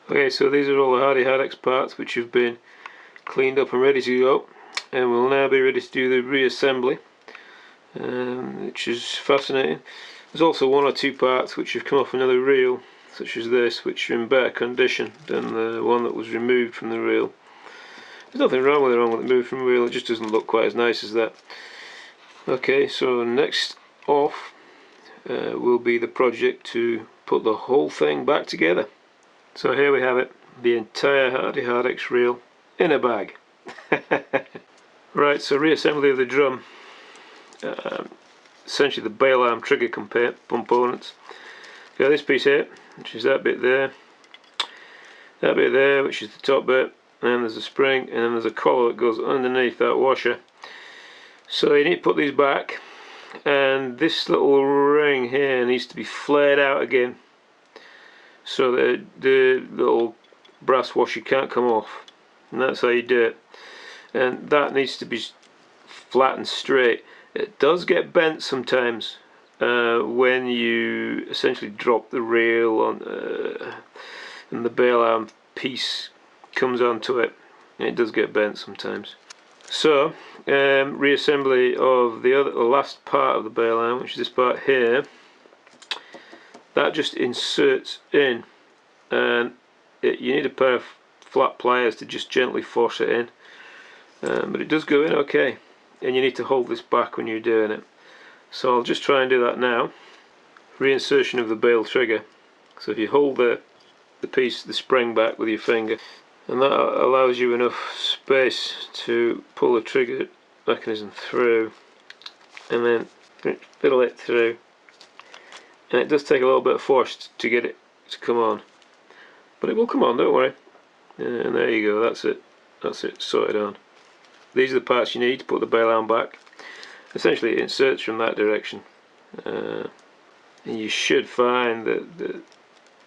Okay, so these are all the Hardex parts which have been cleaned up and ready to go, and we'll now be ready to do the reassembly, which is fascinating. There's also one or two parts which have come off another reel, such as this, which are in better condition than the one that was removed from the reel. There's nothing wrong with it removed from the reel, it just doesn't look quite as nice as that. Okay, so next off will be the project to put the whole thing back together. So here we have it, the entire Hardex reel in a bag. Right, so reassembly of the drum. Essentially the bail arm trigger components. Got this piece here, which is that bit there, which is the top bit, and then there's a spring, and then there's a collar that goes underneath that washer. So you need to put these back, and this little ring here needs to be flared out again, so that the little brass washer can't come off, and that's how you do it. And that needs to be flat and straight. It does get bent sometimes when you essentially drop the reel on and the bail arm piece comes onto it. It does get bent sometimes. So reassembly of the last part of the bail arm, which is this part here. That just inserts in, and you need a pair of flat pliers to just gently force it in, but it does go in okay, and you need to hold this back when you're doing it. So I'll just try and do that now. Reinsertion of the bail trigger. So if you hold the spring back with your finger, and that allows you enough space to pull the trigger mechanism through, and then fiddle it through. And it does take a little bit of force to get it to come on, but it will come on, don't worry. And there you go, that's it sorted on. These are the parts you need to put the bail arm back. Essentially it inserts from that direction, and you should find that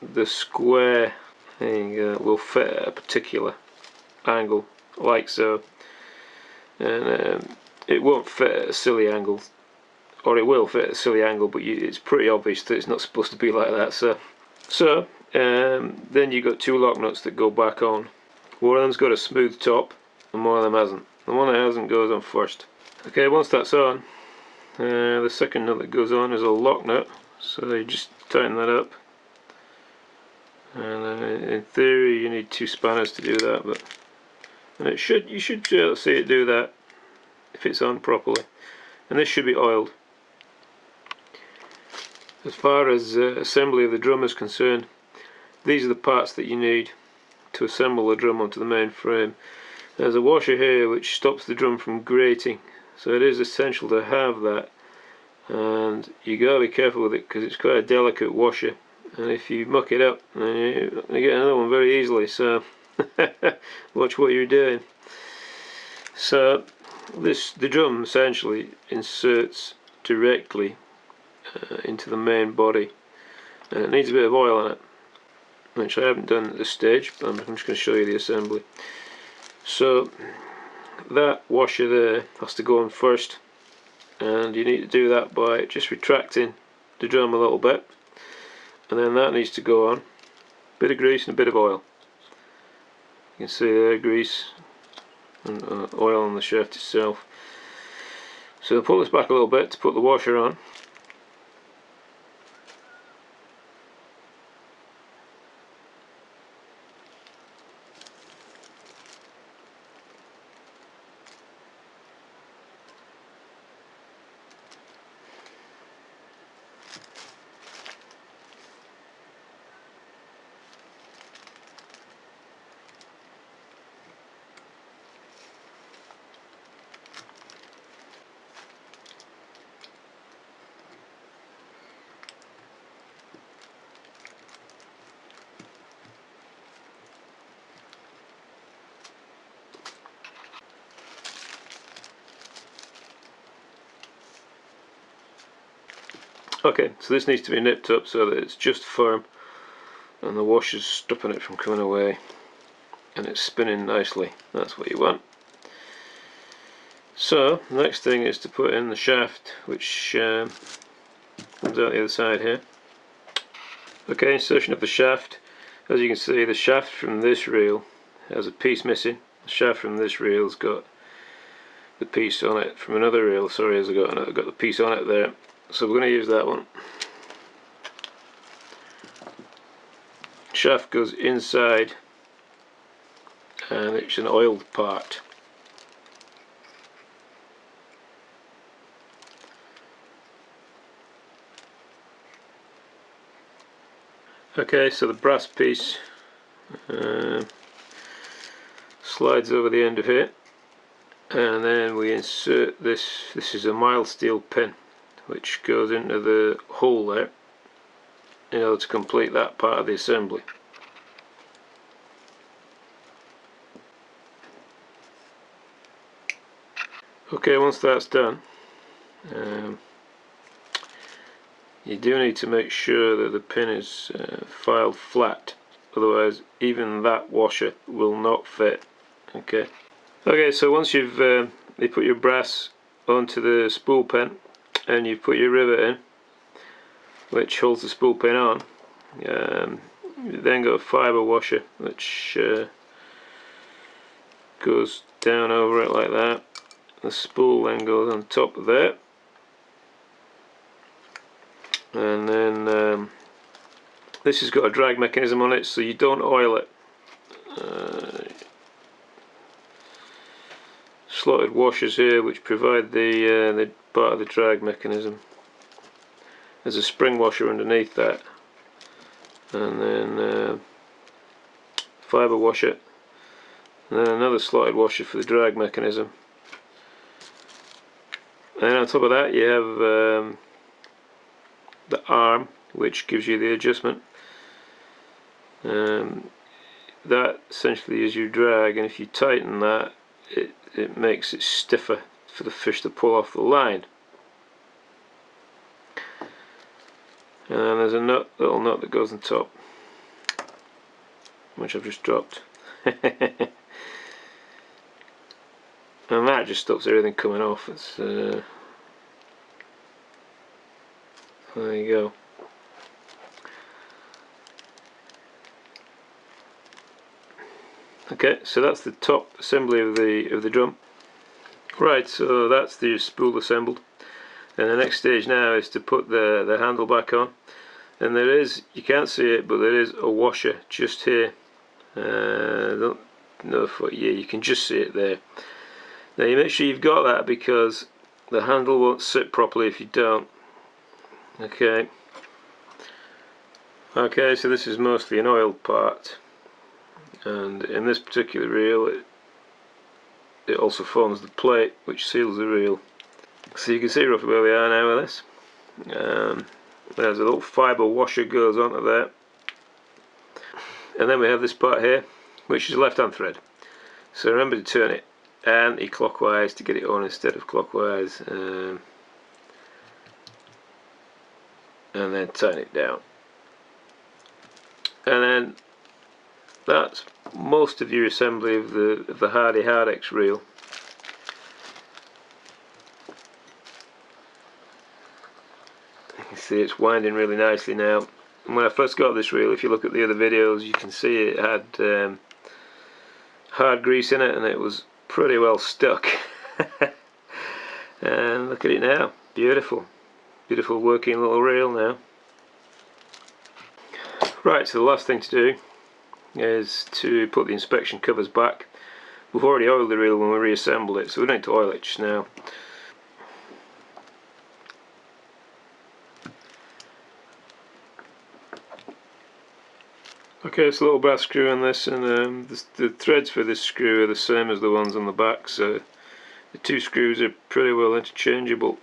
the square thing will fit at a particular angle, like so, and it won't fit at a silly angle, or it will fit at a silly angle, but it's pretty obvious that it's not supposed to be like that. So then you've got two lock nuts that go back on. One of them's got a smooth top and one of them hasn't. The one that hasn't goes on first. Okay, once that's on, the second nut that goes on is a lock nut, so you just tighten that up. And in theory you need two spanners to do that, but you should be able to see it do that if it's on properly. And this should be oiled. As far as assembly of the drum is concerned, these are the parts that you need to assemble the drum onto the main frame. There's a washer here which stops the drum from grating, so it is essential to have that, and you gotta be careful with it because it's quite a delicate washer, and if you muck it up then you're going to get another one very easily, so watch what you're doing. So the drum essentially inserts directly into the main body, and it needs a bit of oil on it, which I haven't done at this stage, but I'm just going to show you the assembly. So that washer there has to go on first, and you need to do that by just retracting the drum a little bit, and then that needs to go on. A bit of grease and a bit of oil. You can see there grease and oil on the shaft itself. So I'll pull this back a little bit to put the washer on. Okay, so this needs to be nipped up so that it's just firm and the washer's stopping it from coming away and it's spinning nicely. That's what you want. So the next thing is to put in the shaft, which comes out the other side here. Okay, insertion of the shaft. As you can see, the shaft from this reel has a piece missing. The shaft from this reel's got the piece on it from another reel. Sorry, I've got the piece on it there. So we're going to use that one. Shaft goes inside, and it's an oiled part. Okay, so the brass piece slides over the end of here, and then we insert this. This is a mild steel pin which goes into the hole there in order to complete that part of the assembly. Okay, once that's done, you do need to make sure that the pin is filed flat, otherwise even that washer will not fit. Okay, so once you put your brass onto the spool pin and you put your rivet in which holds the spool pin on, you then got a fibre washer which goes down over it like that. The spool then goes on top of there, and then this has got a drag mechanism on it, so you don't oil it. Slotted washers here which provide the part of the drag mechanism. There's a spring washer underneath that, and then fibre washer, and then another slotted washer for the drag mechanism. And on top of that you have the arm which gives you the adjustment. That essentially is your drag, and if you tighten that, it makes it stiffer for the fish to pull off the line. And then there's a little nut that goes on top, which I've just dropped. And that just stops everything coming off. It's there you go. Okay, so that's the top assembly of the drum. Right, so that's the spool assembled, and the next stage now is to put the handle back on. And there is, you can't see it, but there is a washer just here. I don't know if you can just see it there. Now you make sure you've got that, because the handle won't sit properly if you don't. Okay, so this is mostly an oiled part, and in this particular reel it also forms the plate which seals the reel. So you can see roughly where we are now with this. There's a little fibre washer goes onto there, and then we have this part here which is left hand thread. So remember to turn it anti-clockwise to get it on instead of clockwise, and then tighten it down. And then that's most of your assembly of the Hardex reel. You can see it's winding really nicely now. And when I first got this reel, if you look at the other videos, you can see it had hard grease in it, and it was pretty well stuck. And look at it now, beautiful working little reel now. Right, so the last thing to do is to put the inspection covers back. We've already oiled the reel when we reassembled it, so we don't need to oil it just now. Okay, it's a little brass screw on this, and the threads for this screw are the same as the ones on the back, so the two screws are pretty well interchangeable.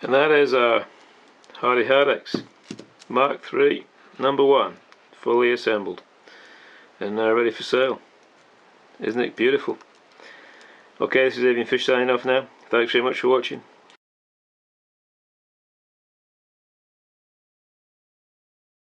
And that is our Hardex MkIII #1, fully assembled and now ready for sale. Isn't it beautiful? Okay, this is Avian Fish signing off now. Thanks very much for watching.